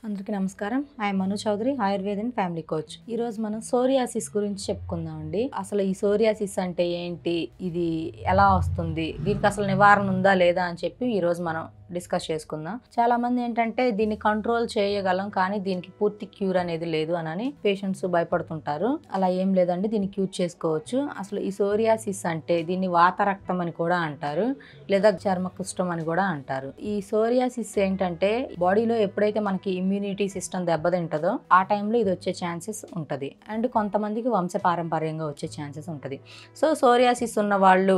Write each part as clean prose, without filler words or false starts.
అందరికీ నమస్కారం. I'm Manu Chaudhary, Ayurveda and family coach. ఈరోజు మనం సోరియాసిస్ గురించి చెప్పుకుందామండి. అసలు ఈ సోరియాసిస్ అంటే ఏంటి, ఇది ఎలా వస్తుంది, దీనికి అసలు నివారణ ఉందా లేదా అని చెప్పి ఈరోజు మనం డిస్కస్ చేసుకుందాం. చాలా మంది ఏంటంటే దీన్ని కంట్రోల్ చేయగలం, కానీ దీనికి పూర్తి క్యూర్ అనేది లేదు అని పేషెంట్స్ భయపడుతుంటారు. అలా ఏం లేదండి, దీన్ని క్యూర్ చేసుకోవచ్చు. అసలు ఈ సోరియాసిస్ అంటే దీన్ని వాత రక్తం అని కూడా అంటారు, లేదా చర్మ కుష్ఠం అని కూడా అంటారు. ఈ సోరియాసిస్ ఏంటంటే బాడీలో ఎప్పుడైతే మనకి ఇమ్యూనిటీ సిస్టమ్ దెబ్బతింటదో ఆ టైంలో ఇది వచ్చే ఛాన్సెస్ ఉంటుంది. అండ్ కొంతమందికి వంశపారంపర్యంగా వచ్చే ఛాన్సెస్ ఉంటుంది. సో సోరియాసిస్ ఉన్న వాళ్ళు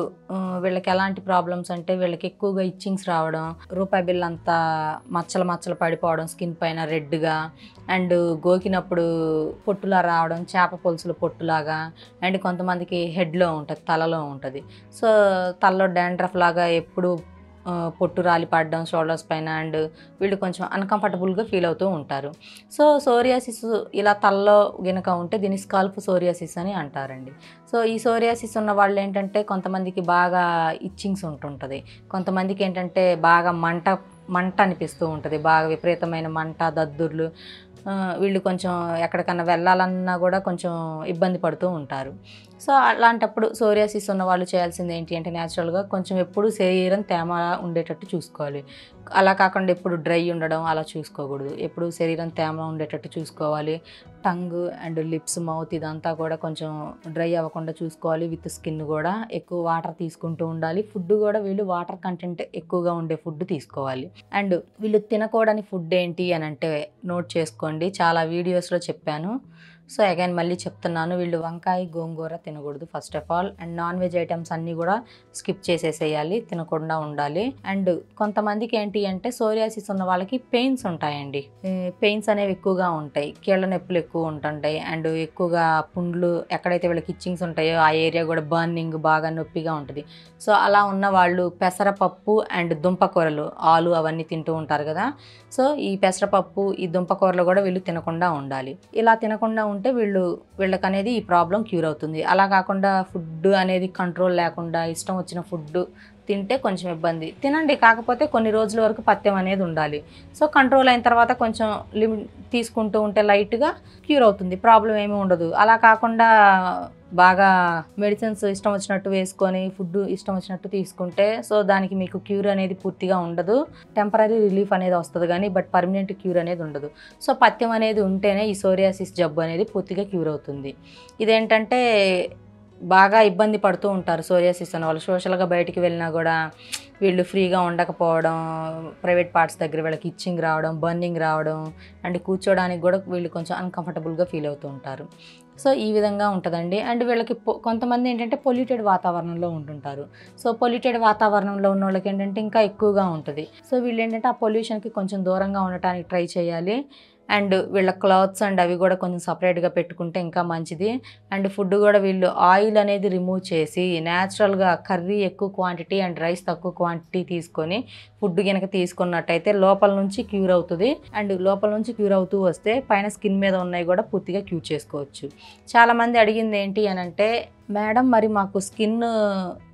వీళ్ళకి ఎలాంటి ప్రాబ్లమ్స్ అంటే వీళ్ళకి ఎక్కువగా ఇచ్చింగ్స్ రావడం, రూపాయి బిల్ అంతా మచ్చలు మచ్చలు పడిపోవడం, స్కిన్ పైన రెడ్గా, అండ్ గోకినప్పుడు పొట్టులా రావడం, చేప పులుసులు పొట్టులాగా, అండ్ కొంతమందికి హెడ్లో ఉంటుంది, తలలో ఉంటుంది. సో తలలో డాండ్రఫ్ లాగా ఎప్పుడు పొట్టు రాలి పడడం షోల్డర్స్ పైన, అండ్ వీళ్ళు కొంచెం అన్కంఫర్టబుల్గా ఫీల్ అవుతూ ఉంటారు. సో సోరియాసిస్ ఇలా తలలో గినక ఉంటే దీన్ని స్కాల్ప్ సోరియాసిస్ అని అంటారండి. సో ఈ సోరియాసిస్ ఉన్న వాళ్ళు ఏంటంటే కొంతమందికి బాగా ఇచ్చింగ్స్ ఉంటుంటుంది, కొంతమందికి ఏంటంటే బాగా మంట అనిపిస్తూ ఉంటుంది, బాగా విపరీతమైన మంట, దద్దుర్లు. వీళ్ళు కొంచెం ఎక్కడికన్నా వెళ్ళాలన్నా కూడా కొంచెం ఇబ్బంది పడుతూ ఉంటారు. సో అలాంటప్పుడు సోరియాసిస్ ఉన్న వాళ్ళు చేయాల్సింది ఏంటి అంటే న్యాచురల్గా కొంచెం ఎప్పుడు శరీరం తేమ ఉండేటట్టు చూసుకోవాలి. అలా కాకుండా ఎప్పుడు డ్రై ఉండడం అలా చూసుకోకూడదు, ఎప్పుడు శరీరం తేమ ఉండేటట్టు చూసుకోవాలి. టంగ్ అండ్ లిప్స్, మౌత్ ఇదంతా కూడా కొంచెం డ్రై అవ్వకుండా చూసుకోవాలి. విత్ స్కిన్ కూడా ఎక్కువ వాటర్ తీసుకుంటూ ఉండాలి. ఫుడ్ కూడా వీళ్ళు వాటర్ కంటెంట్ ఎక్కువగా ఉండే ఫుడ్ తీసుకోవాలి. అండ్ వీళ్ళు తినకూడని ఫుడ్ ఏంటి అని అంటే నోట్ చేసుకోండి, చాలా వీడియోస్లో చెప్పాను. సో అగైన్ మళ్ళీ చెప్తున్నాను, వీళ్ళు వంకాయ గోంగూర తినకూడదు first of all. And non veg items అన్నీ కూడా స్కిప్ చేసేసేయాలి, తినకుండా ఉండాలి. అండ్ కొంతమందికి ఏంటి అంటే సోరియాసిస్ ఉన్న వాళ్ళకి పెయిన్స్ ఉంటాయండి, పెయిన్స్ అనేవి ఎక్కువగా ఉంటాయి, కీళ్ళ నొప్పులు ఎక్కువ ఉంటుంటాయి, అండ్ ఎక్కువగా పుండ్లు ఎక్కడైతే వీళ్ళకి ఇచ్చింగ్స్ ఉంటాయో ఆ ఏరియా కూడా బర్నింగ్ బాగా నొప్పిగా ఉంటుంది. సో అలా ఉన్న వాళ్ళు పెసరపప్పు అండ్ దుంపకూరలు, ఆలు అవన్నీ తింటూ ఉంటారు కదా. సో ఈ పెసరపప్పు, ఈ దుంపకూరలు కూడా వీళ్ళు తినకుండా ఉండాలి. ఇలా తినకుండా ఉంటే వీళ్ళకి అనేది ఈ ప్రాబ్లం క్యూర్ అవుతుంది. అలా కాకుండా ఫుడ్ అనేది కంట్రోల్ లేకుండా ఇష్టం వచ్చిన ఫుడ్ తింటే కొంచెం ఇబ్బంది. తినండి, కాకపోతే కొన్ని రోజుల వరకు పథ్యం అనేది ఉండాలి. సో కంట్రోల్ అయిన తర్వాత కొంచెం లిమిట్ తీసుకుంటూ ఉంటే లైట్గా క్యూర్ అవుతుంది, ప్రాబ్లం ఏమీ ఉండదు. అలా కాకుండా బాగా మెడిసిన్స్ ఇష్టం వచ్చినట్టు వేసుకొని ఫుడ్ ఇష్టం వచ్చినట్టు తీసుకుంటే సో దానికి మీకు క్యూర్ అనేది పూర్తిగా ఉండదు. టెంపరీ రిలీఫ్ అనేది వస్తుంది కానీ బట్ పర్మనెంట్ క్యూర్ అనేది ఉండదు. సో పథ్యం అనేది ఉంటేనే ఈ సోరియాసిస్ జబ్బు అనేది పూర్తిగా క్యూర్ అవుతుంది. ఇదేంటంటే బాగా ఇబ్బంది పడుతూ ఉంటారు సోరియాసిస్ అన్న వాళ్ళు. సోషల్గా బయటికి వెళ్ళినా కూడా వీళ్ళు ఫ్రీగా ఉండకపోవడం, ప్రైవేట్ పార్ట్స్ దగ్గర వీళ్ళకి ఇచ్చింగ్ రావడం, బర్నింగ్ రావడం, అండ్ కూర్చోడానికి కూడా వీళ్ళు కొంచెం అన్కంఫర్టబుల్గా ఫీల్ అవుతూ ఉంటారు. సో ఈ విధంగా ఉంటుందండి. అండ్ వీళ్ళకి కొంతమంది ఏంటంటే పొల్యూటెడ్ వాతావరణంలో ఉంటుంటారు. సో పొల్యూటెడ్ వాతావరణంలో ఉన్న వాళ్ళకి ఏంటంటే ఇంకా ఎక్కువగా ఉంటుంది. సో వీళ్ళు ఏంటంటే ఆ పొల్యూషన్కి కొంచెం దూరంగా ఉండటానికి ట్రై చేయాలి. అండ్ వీళ్ళ క్లాత్స్ అండ్ అవి కూడా కొంచెం సపరేట్గా పెట్టుకుంటే ఇంకా మంచిది. అండ్ ఫుడ్ కూడా వీళ్ళు ఆయిల్ అనేది రిమూవ్ చేసి న్యాచురల్గా కర్రీ ఎక్కువ క్వాంటిటీ అండ్ రైస్ తక్కువ క్వాంటిటీ తీసుకొని ఫుడ్ కనుక తీసుకున్నట్టయితే లోపల నుంచి క్యూర్ అవుతుంది. అండ్ లోపల నుంచి క్యూర్ అవుతూ వస్తే పైన స్కిన్ మీద ఉన్నవి కూడా పూర్తిగా క్యూర్ చేసుకోవచ్చు. చాలామంది అడిగింది ఏంటి అని అంటే, మేడం మరి మాకు స్కిన్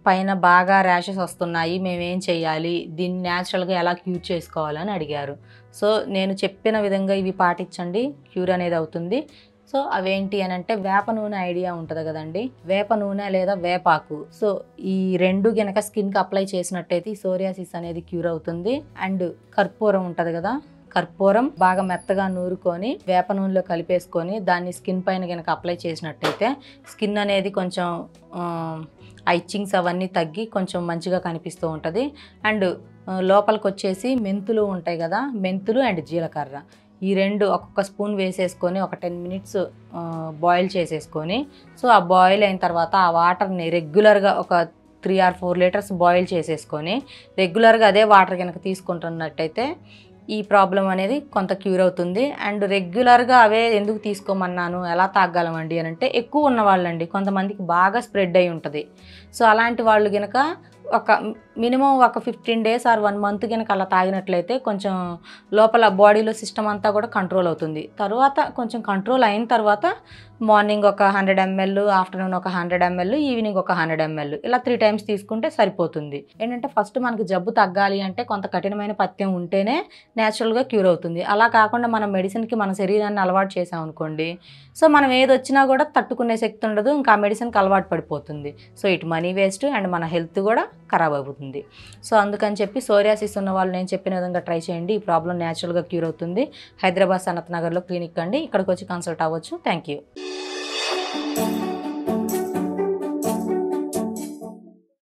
పైన బాగా ర్యాషెస్ వస్తున్నాయి, మేమేం చేయాలి, దీన్ని న్యాచురల్గా ఎలా క్యూర్ చేసుకోవాలని అడిగారు. సో నేను చెప్పిన విధంగా ఇవి పాటించండి, క్యూర్ అనేది అవుతుంది. సో అవేంటి అని అంటే వేప నూనె ఐడియా ఉంటుంది కదండి, వేప నూనె లేదా వేపాకు. సో ఈ రెండు గనక స్కిన్కి అప్లై చేసినట్టయితే ఈ సోరియాసిస్ అనేది క్యూర్ అవుతుంది. అండ్ కర్పూరం ఉంటుంది కదా, కర్పూరం బాగా మెత్తగా నూరుకొని వేప నూనెలో కలిపేసుకొని దాన్ని స్కిన్ పైన కనుక అప్లై చేసినట్టయితే స్కిన్ అనేది కొంచెం ఆ ఇచ్చింగ్స్ అవన్నీ తగ్గి కొంచెం మంచిగా కనిపిస్తూ ఉంటుంది. అండ్ లోపలికి వచ్చేసి మెంతులు ఉంటాయి కదా, మెంతులు అండ్ జీలకర్ర ఈ రెండు ఒక్కొక్క స్పూన్ వేసేసుకొని ఒక 10 మినిట్స్ బాయిల్ చేసేసుకొని, సో ఆ బాయిల్ అయిన తర్వాత ఆ వాటర్ని రెగ్యులర్గా ఒక 3 or 4 లీటర్స్ బాయిల్ చేసేసుకొని రెగ్యులర్గా అదే వాటర్ కనుక తీసుకుంటున్నట్టయితే ఈ ప్రాబ్లం అనేది కొంత క్యూర్ అవుతుంది. అండ్ రెగ్యులర్గా అవే ఎందుకు తీసుకోమన్నాను, ఎలా తాగలమండి అని అంటే ఎక్కువ ఉన్న వాళ్ళండి, కొంతమందికి బాగా స్ప్రెడ్ అయి ఉంటుంది. సో అలాంటి వాళ్ళు కనుక ఒక మినిమం ఒక 15 డేస్ ఆర్ 1 మంత్ కనుక అలా తాగినట్లయితే కొంచెం లోపల బాడీలో సిస్టమ్ అంతా కూడా కంట్రోల్ అవుతుంది. తర్వాత కొంచెం కంట్రోల్ అయిన తర్వాత మార్నింగ్ ఒక 100 ml, ఆఫ్టర్నూన్ ఒక 100 ml, ఈవినింగ్ ఒక 100 ml ఇలా 3 టైమ్స్ తీసుకుంటే సరిపోతుంది. ఏంటంటే ఫస్ట్ మనకి జబ్బు తగ్గాలి అంటే కొంత కఠినమైన పథ్యం ఉంటేనే న్యాచురల్గా క్యూర్ అవుతుంది. అలా కాకుండా మనం మెడిసిన్కి మన శరీరాన్ని అలవాటు చేసాం అనుకోండి, సో మనం ఏది వచ్చినా కూడా తట్టుకునే శక్తి ఉండదు, ఇంకా ఆ మెడిసిన్కి అలవాటు పడిపోతుంది. సో ఇటు మనీ వేస్ట్ అండ్ మన హెల్త్ కూడా ఖరాబ్ అవుతుంది. సో అందుకని చెప్పి సోరియాసిస్ ఉన్న వాళ్ళు నేను చెప్పిన విధంగా ట్రై చేయండి. ఈ ప్రాబ్లం న్యాచురల్గా క్యూర్ అవుతుంది. హైదరాబాద్ సనత్ నగర్లో క్లినిక్ అండి, ఇక్కడికి వచ్చి కన్సల్ట్ అవ్వచ్చు. Thank you.